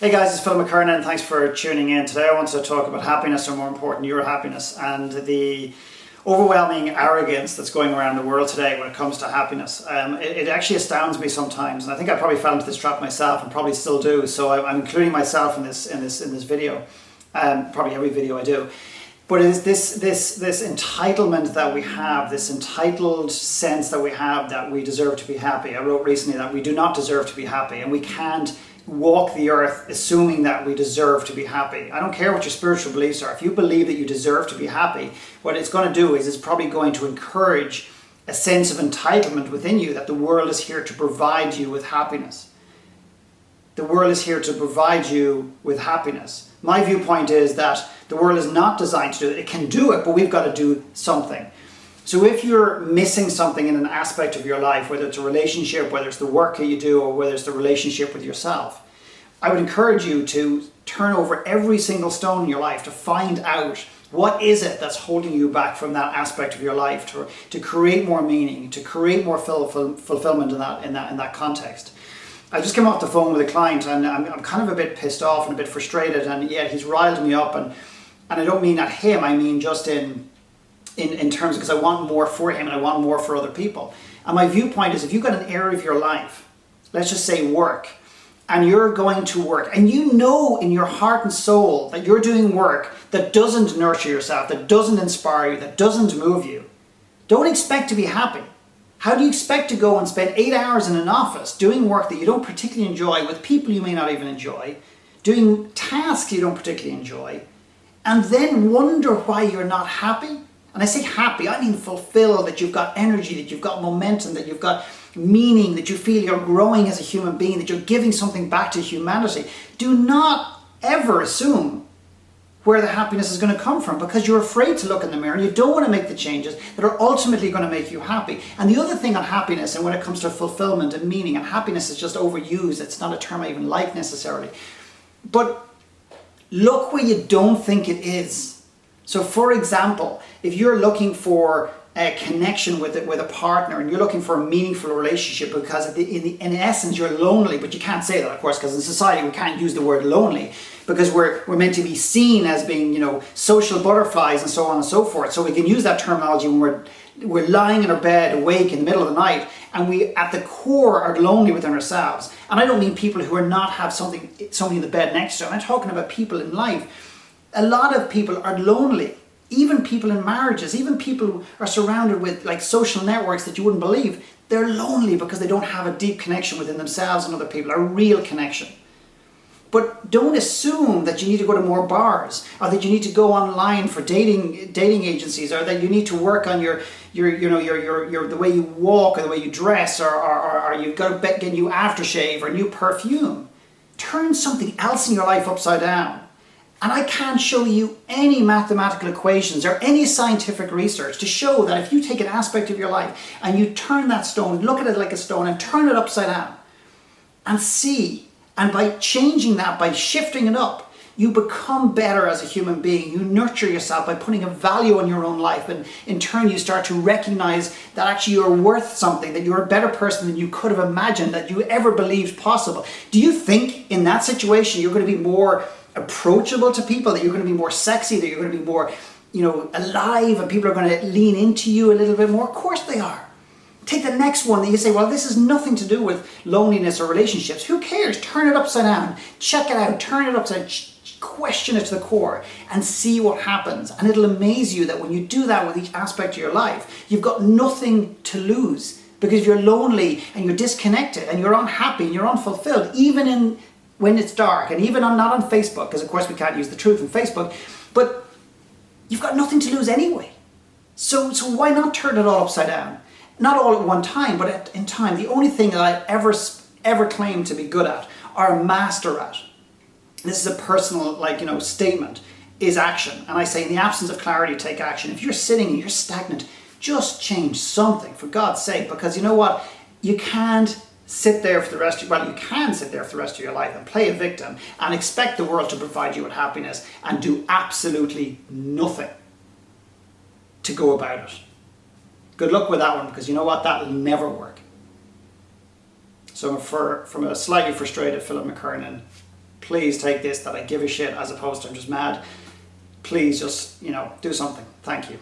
Hey guys, it's Phil McKernan. Thanks for tuning in. Today I want to talk about happiness, or more important, your happiness, and the overwhelming arrogance that's going around the world today when it comes to happiness. It actually astounds me sometimes, and I think I probably fell into this trap myself, and probably still do. So I'm including myself in this video, probably every video I do. But it is this entitlement that we have, this entitled sense that we have that we deserve to be happy. I wrote recently that we do not deserve to be happy, and we can't walk the earth assuming that we deserve to be happy. I don't care what your spiritual beliefs are. If you believe that you deserve to be happy, what it's going to do is it's probably going to encourage a sense of entitlement within you that the world is here to provide you with happiness. The world is here to provide you with happiness. My viewpoint is that the world is not designed to do it. It can do it, but we've got to do something. So if you're missing something in an aspect of your life, whether it's a relationship, whether it's the work that you do, or whether it's the relationship with yourself, I would encourage you to turn over every single stone in your life to find out what is it that's holding you back from that aspect of your life, to create more meaning, to create more fulfillment in that context. I just came off the phone with a client, and I'm kind of a bit pissed off and a bit frustrated, and yeah, he's riled me up, and I don't mean at him, I mean just in terms, because I want more for him and I want more for other people. And my viewpoint is, if you've got an area of your life, let's just say work, and you're going to work, and you know in your heart and soul that you're doing work that doesn't nurture yourself, that doesn't inspire you, that doesn't move you, don't expect to be happy. How do you expect to go and spend 8 hours in an office doing work that you don't particularly enjoy, with people you may not even enjoy, doing tasks you don't particularly enjoy, and then wonder why you're not happy? And I say happy, I mean fulfilled, that you've got energy, that you've got momentum, that you've got meaning, that you feel you're growing as a human being, that you're giving something back to humanity. Do not ever assume where the happiness is going to come from, because you're afraid to look in the mirror and you don't want to make the changes that are ultimately going to make you happy. And the other thing on happiness, and when it comes to fulfillment and meaning, and happiness is just overused, it's not a term I even like necessarily, but look where you don't think it is. So for example, if you're looking for a connection with a partner, and you're looking for a meaningful relationship, because in essence you're lonely, but you can't say that, of course, because in society we can't use the word lonely, because we're meant to be seen as being, social butterflies and so on and so forth. So we can use that terminology when we're lying in our bed awake in the middle of the night, and we at the core are lonely within ourselves. And I don't mean people who are not have somebody in the bed next to them. I'm talking about people in life. A lot of people are lonely, even people in marriages, even people who are surrounded with like social networks that you wouldn't believe. They're lonely because they don't have a deep connection within themselves and other people, a real connection. But don't assume that you need to go to more bars, or that you need to go online for dating agencies, or that you need to work on your the way you walk, or the way you dress, or you've got to get new aftershave or new perfume. Turn something else in your life upside down. And I can't show you any mathematical equations or any scientific research to show that if you take an aspect of your life and you turn that stone, look at it like a stone, and turn it upside down and see, and by changing that, by shifting it up, you become better as a human being. You nurture yourself by putting a value on your own life, and in turn you start to recognize that actually you're worth something, that you're a better person than you could have imagined, that you ever believed possible. Do you think in that situation you're going to be more approachable to people, that you're going to be more sexy, that you're going to be more, alive, and people are going to lean into you a little bit more? Of course they are. Take the next one that you say, well, this has nothing to do with loneliness or relationships. Who cares? Turn it upside down. Check it out. Turn it upside down. Question it to the core and see what happens. And it'll amaze you that when you do that with each aspect of your life, you've got nothing to lose, because you're lonely and you're disconnected and you're unhappy and you're unfulfilled, even when it's dark, and even not on Facebook, because of course we can't use the truth on Facebook, but you've got nothing to lose anyway. So why not turn it all upside down? Not all at one time, but in time. The only thing that I ever claim to be good at, or a master at, this is a personal statement, is action. And I say, in the absence of clarity, take action. If you're sitting and you're stagnant, just change something, for God's sake, because you know what? You can't sit there for the rest of you can sit there for the rest of your life and play a victim and expect the world to provide you with happiness and do absolutely nothing to go about it. Good luck with that one, because you know what? That will never work. So from a slightly frustrated Philip McKernan, please take this that I give a shit as opposed to I'm just mad. Please just, do something. Thank you.